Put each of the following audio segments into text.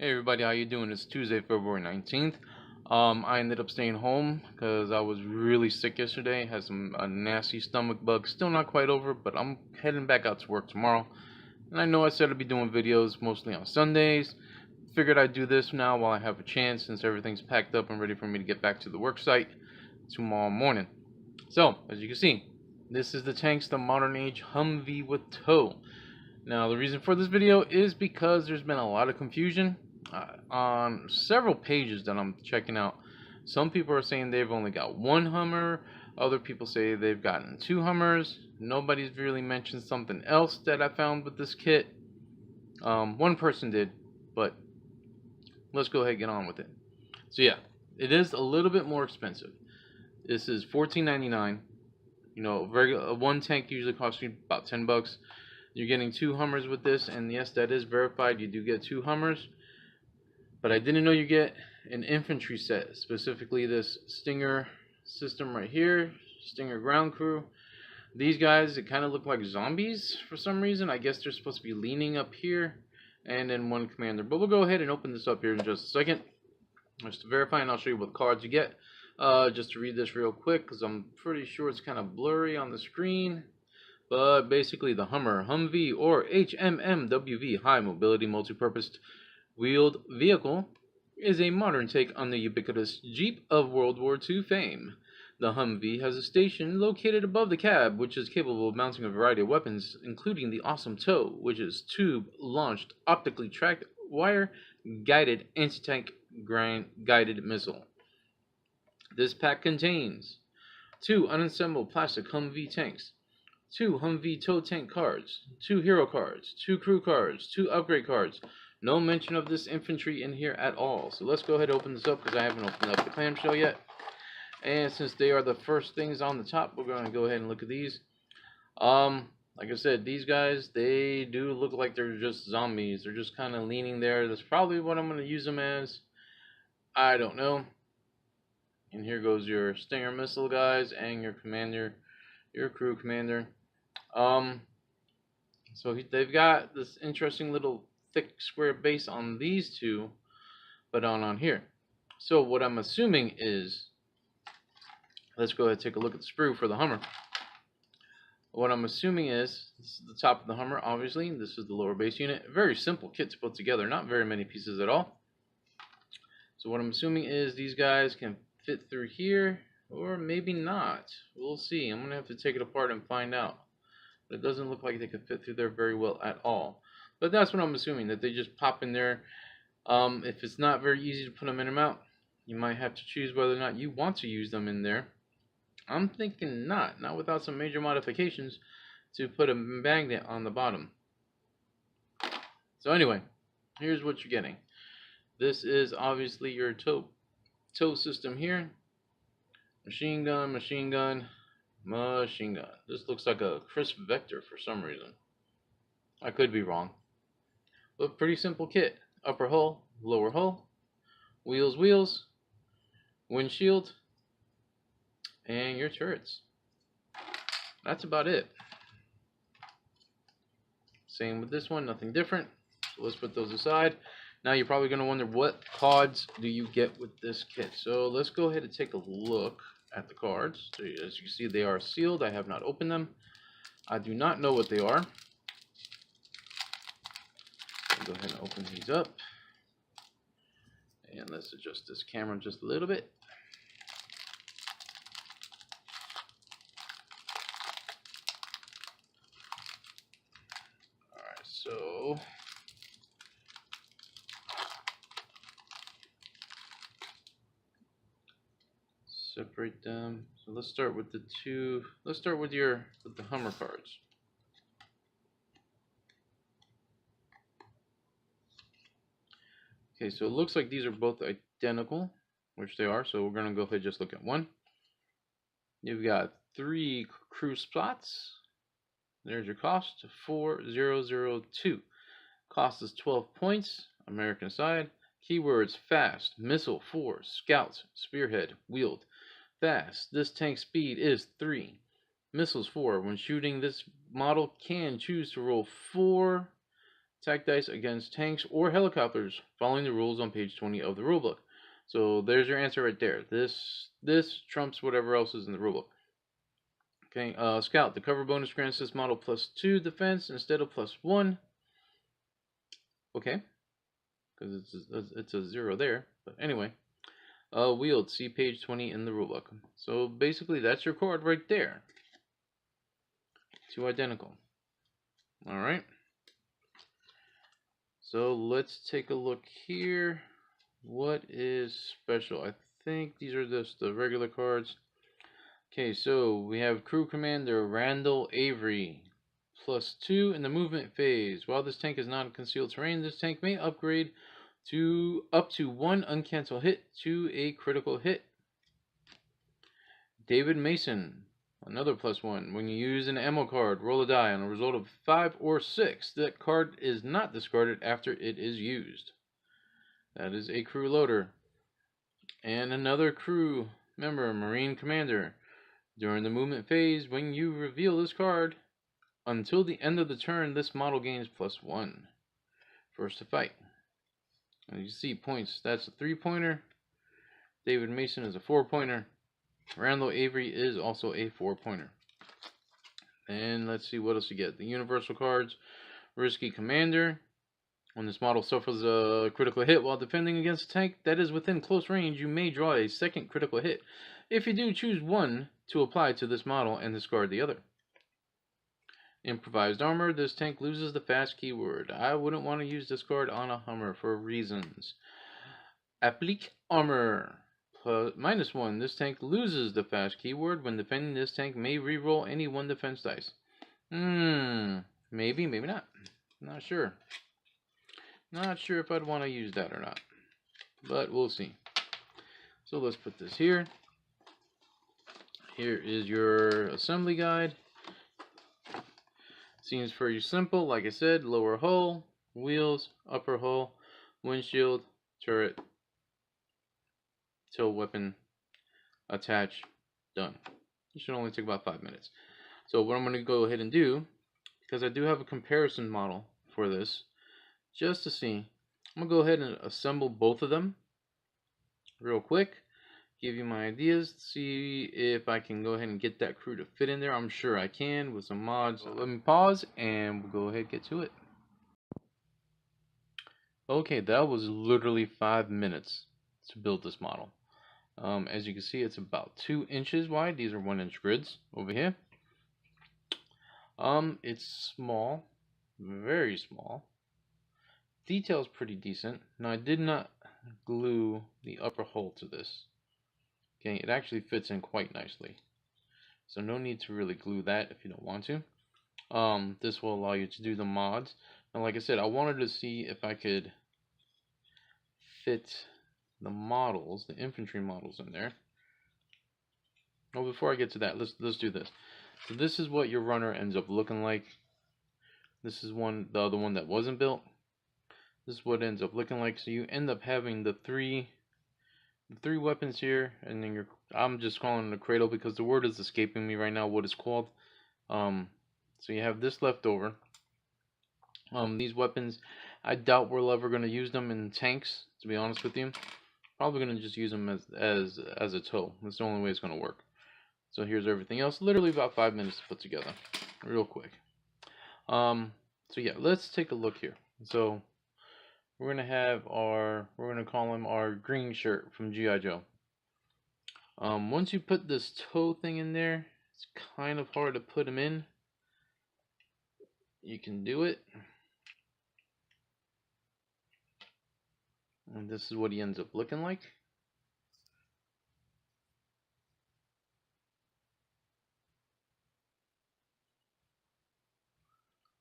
Hey everybody, how you doing? It's Tuesday, February 19th. I ended up staying home because I was really sick yesterday. Had some a nasty stomach bug. Still not quite over, but I'm heading back out to work tomorrow. And I know I said I'd be doing videos mostly on Sundays. Figured I'd do this now while I have a chance since everything's packed up and ready for me to get back to the work site tomorrow morning. So, as you can see, this is the tanks, the modern age Humvee with tow. Now, the reason for this video is because there's been a lot of confusion on several pages that I'm checking out. Some people are saying they've only got one Hummer. Other people say they've gotten two Hummers. Nobody's really mentioned something else that I found with this kit. One person did, but let's go ahead and get on with it. So yeah, it is a little bit more expensive. This is $14.99. You know, one tank usually costs you about $10. You're getting two Hummers with this, and yes, that is verified. You do get two Hummers. But I didn't know you get an infantry set, specifically this Stinger system right here, Stinger ground crew. These guys, it kind of look like zombies for some reason. I guess they're supposed to be leaning up here, and then one commander. But we'll go ahead and open this up here in just a second, just to verify, and I'll show you what cards you get. Just to read this real quick, because I'm pretty sure it's kind of blurry on the screen. But basically, the Humvee, or HMMWV, High Mobility Multipurpose Wheeled Vehicle, is a modern take on the ubiquitous Jeep of World War II fame. The Humvee has a station located above the cab, which is capable of mounting a variety of weapons, including the awesome tow, which is tube-launched, optically tracked, wire-guided anti-tank guided missile. This pack contains 2 unassembled plastic Humvee tanks, 2 Humvee tow tank cards, 2 hero cards, 2 crew cards, 2 upgrade cards. No mention of this infantry in here at all. So let's go ahead and open this up because I haven't opened up the clamshell yet. And since they are the first things on the top, we're going to go ahead and look at these. Like I said, these guys, they do look like they're just zombies. They're just kind of leaning there. That's probably what I'm going to use them as. I don't know. And here goes your Stinger missile guys and your commander, your crew commander. So they've got this interesting little thick square base on these two, but on here. So what I'm assuming is, let's go ahead and take a look at the sprue for the Hummer. What I'm assuming is, this is the top of the Hummer, obviously. This is the lower base unit. Very simple kit to put together, not very many pieces at all. So what I'm assuming is these guys can fit through here, or maybe not. We'll see. I'm going to have to take it apart and find out. But it doesn't look like they can fit through there very well at all. But that's what I'm assuming, that they just pop in there. If it's not very easy to put them in and out, you might have to choose whether or not you want to use them in there. I'm thinking not without some major modifications to put a magnet on the bottom. So anyway, here's what you're getting. This is obviously your tow system here. Machine gun, machine gun, machine gun. This looks like a crisp vector for some reason. I could be wrong. But pretty simple kit. Upper hull, lower hull, wheels, windshield, and your turrets. That's about it. Same with this one, nothing different. So let's put those aside. Now you're probably going to wonder, what cards do you get with this kit? So let's go ahead and take a look at the cards. So as you can see, they are sealed. I have not opened them. I do not know what they are. Go ahead and open these up, and let's adjust this camera just a little bit. Alright, so separate them. So let's start with the two. Let's start with the Hummer cards. Okay, so it looks like these are both identical, which they are, so we're going to go ahead and just look at one. You've got 3 crew spots. There's your cost, 4002. Cost is 12 points, American side. Keywords: fast, missile 4, scouts, spearhead, wheeled. Fast, this tank speed is 3. Missiles 4. When shooting, this model can choose to roll 4 attack dice against tanks or helicopters, following the rules on page 20 of the rulebook. So there's your answer right there. This trumps whatever else is in the rulebook. Okay, Scout. The cover bonus grants this model +2 defense instead of +1. Okay, because it's a 0 there. But anyway, Wield. See page 20 in the rulebook. So basically, that's your card right there. 2 identical. All right. So let's take a look here. What is special? I think these are just the regular cards. Okay, so we have Crew Commander Randall Avery, +2 in the movement phase. While this tank is not in concealed terrain, this tank may upgrade to up to 1 uncancel hit to a critical hit. David Mason, another +1. When you use an ammo card, roll a die. On a result of 5 or 6, that card is not discarded after it is used. That is a crew loader. And another crew member, Marine Commander. During the movement phase, when you reveal this card, until the end of the turn, this model gains +1. First to fight. And you see points. That's a 3-pointer. David Mason is a 4-pointer. Randall Avery is also a 4-pointer. And let's see what else you get. The universal cards. Risky Commander. When this model suffers a critical hit while defending against a tank that is within close range, you may draw a second critical hit. If you do, choose one to apply to this model and discard the other. Improvised Armor. This tank loses the fast keyword. I wouldn't want to use this card on a Hummer for reasons. Applique Armor. -1. This tank loses the fast keyword. When defending, this tank may reroll any 1 defense dice. Maybe, maybe not. Not sure. Not sure if I'd want to use that or not. But we'll see. So let's put this here. Here is your assembly guide. Seems pretty simple. Like I said, lower hull, wheels, upper hull, windshield, turret, tilt weapon, attach, done. It should only take about 5 minutes. So what I'm going to go ahead and do, because I do have a comparison model for this, just to see, I'm going to go ahead and assemble both of them real quick. Give you my ideas, see if I can go ahead and get that crew to fit in there. I'm sure I can with some mods. So let me pause and we'll go ahead and get to it. Okay, that was literally 5 minutes to build this model. As you can see, it's about 2 inches wide. These are 1-inch grids over here. It's small, very small. Detail's pretty decent. Now I did not glue the upper hull to this. Okay, it actually fits in quite nicely. So no need to really glue that if you don't want to. This will allow you to do the mods. And like I said, I wanted to see if I could fit the models, the infantry models in there. Oh, before I get to that, let's do this. So this is what your runner ends up looking like. This is the other one that wasn't built. This is what it ends up looking like. So you end up having the three weapons here, and then I'm just calling it a cradle because the word is escaping me right now what it's called. So you have this left over. These weapons, I doubt we're ever going to use them in tanks, to be honest with you. Probably going to just use them as a tow. That's the only way it's going to work. So here's everything else. Literally about 5 minutes to put together, real quick. So yeah, let's take a look here. So we're gonna have we're gonna call him our green shirt from G.I. Joe. Once you put this toe thing in there, it's kind of hard to put him in. You can do it. And this is what he ends up looking like.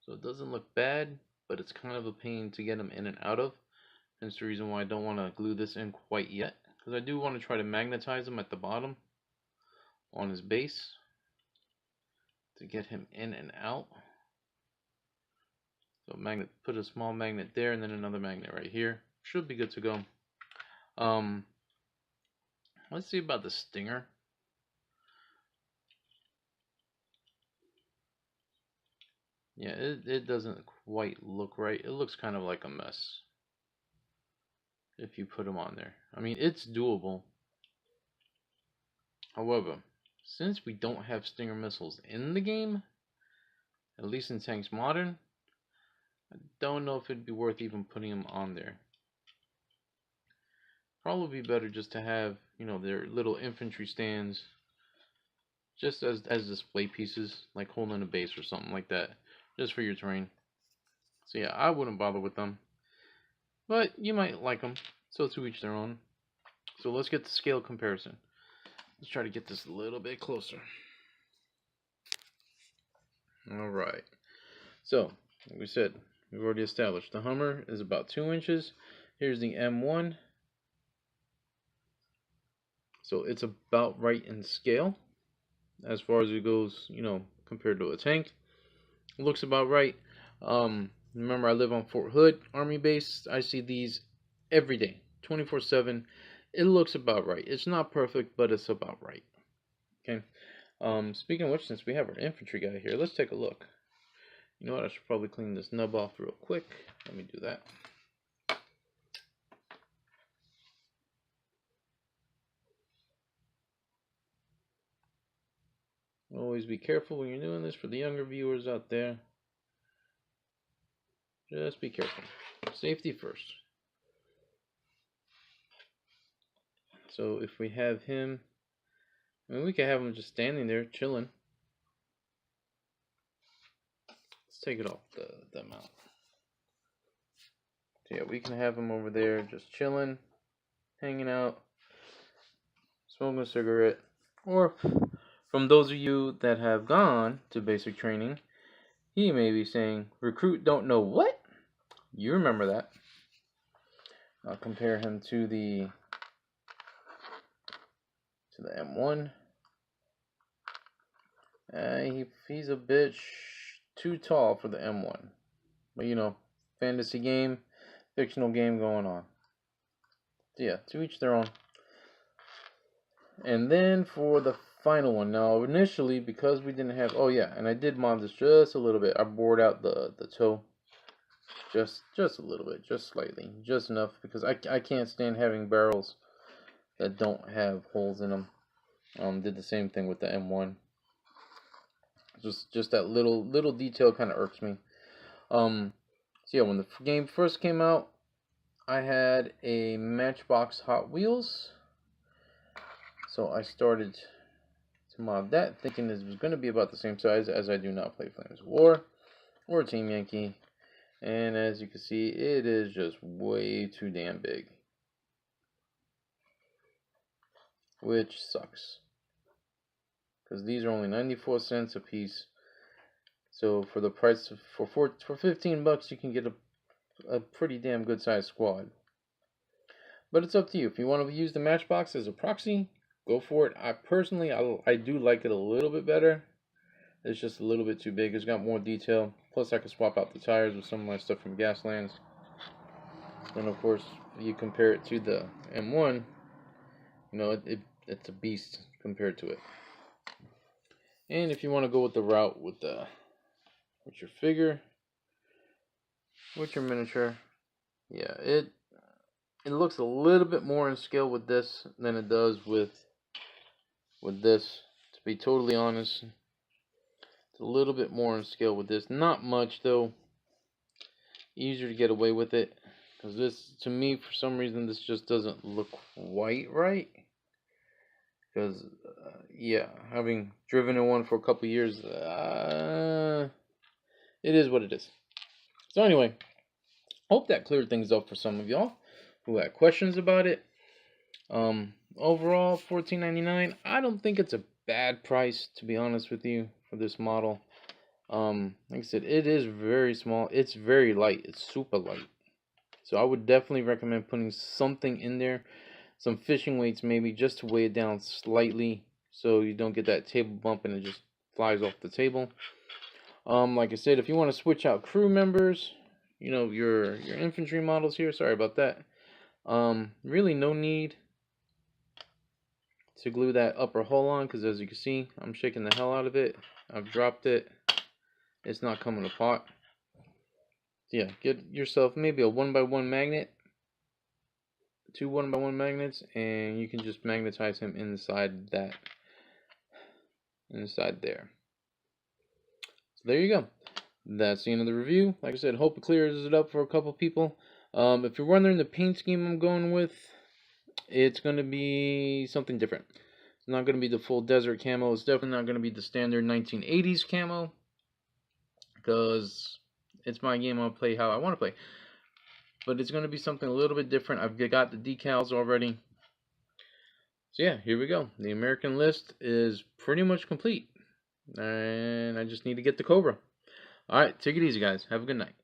So it doesn't look bad, but it's kind of a pain to get him in and out of. Hence the reason why I don't want to glue this in quite yet. Because I do want to try to magnetize him at the bottom on his base to get him in and out. So put a small magnet there and then another magnet right here. Should be good to go. Let's see about the stinger. Yeah, it doesn't quite look right. It looks kind of like a mess if you put them on there. I mean, it's doable. However, since we don't have Stinger missiles in the game, at least in Tanks Modern, I don't know if it'd be worth even putting them on there. Probably be better just to have, you know, their little infantry stands just as display pieces, like holding a base or something like that, just for your terrain. So yeah, I wouldn't bother with them, but you might like them, so to each their own. So let's get the scale comparison. Let's try to get this a little bit closer. Alright, so like we said, we've already established the Hummer is about 2 inches. Here's the M1. So it's about right in scale as far as it goes, you know, compared to a tank. It looks about right. Remember, I live on Fort Hood Army Base. I see these every day, 24/7. It looks about right. It's not perfect, but it's about right. Okay. Speaking of which, since we have our infantry guy here, let's take a look. You know what? I should probably clean this nub off real quick. Let me do that. Always be careful when you're doing this for the younger viewers out there. Just be careful. Safety first. So if we have him, I mean, we could have him just standing there chilling. Let's take it off the mount. So yeah, we can have him over there just chilling, hanging out, smoking a cigarette. Or from those of you that have gone to basic training, he may be saying, "Recruit don't know what?" You remember that. I'll compare him to the M1. He's a bit too tall for the M1. But you know, fantasy game, fictional game going on. So yeah, to each their own. And then for the final one. Now, initially, because we didn't have... Oh, yeah, and I did mod this just a little bit. I bored out the toe. Just a little bit. Just slightly. Just enough. Because I can't stand having barrels that don't have holes in them. Did the same thing with the M1. Just that little detail kind of irks me. So yeah, when the game first came out, I had a Matchbox Hot Wheels. So I started to mod that, thinking this was going to be about the same size as I do not play Flames of War or Team Yankee. And as you can see, it is just way too damn big. Which sucks. Because these are only 94 cents a piece. So for the price of, for 15 bucks, you can get a pretty damn good sized squad. But it's up to you. If you want to use the Matchbox as a proxy, go for it. I personally, I do like it a little bit better. It's just a little bit too big. It's got more detail. Plus, I can swap out the tires with some of my stuff from Gaslands. And of course, you compare it to the M1, you know, it's a beast compared to it. And if you want to go with the route with your figure, with your miniature, yeah, it looks a little bit more in scale with this than it does with this. To be totally honest, it's a little bit more in scale with this. Not much though. Easier to get away with it, because this, to me, for some reason, this just doesn't look quite right. Because yeah, having driven in one for a couple years, it is what it is. So anyway, hope that cleared things up for some of y'all who had questions about it. Overall, $14.99. I don't think it's a bad price, to be honest with you, for this model. Like I said, it is very small. It's very light. It's super light. So I would definitely recommend putting something in there, some fishing weights maybe, just to weigh it down slightly, so you don't get that table bump and it just flies off the table. Like I said, if you want to switch out crew members, you know, your infantry models here. Sorry about that. Really no need to glue that upper hull on, because as you can see, I'm shaking the hell out of it. I've dropped it. it's not coming apart. So yeah, get yourself maybe a 1x1 magnet, 2 1x1 magnets, and you can just magnetize him inside that, inside there. So there you go. That's the end of the review. Like I said, hope it clears it up for a couple people. If you're wondering the paint scheme I'm going with, it's going to be something different. It's not going to be the full desert camo. It's definitely not going to be the standard 1980s camo, because it's my game. I'll play how I want to play. But it's going to be something a little bit different. I've got the decals already. So yeah, here we go. The American list is pretty much complete. And I just need to get the Cobra. Alright, take it easy, guys. Have a good night.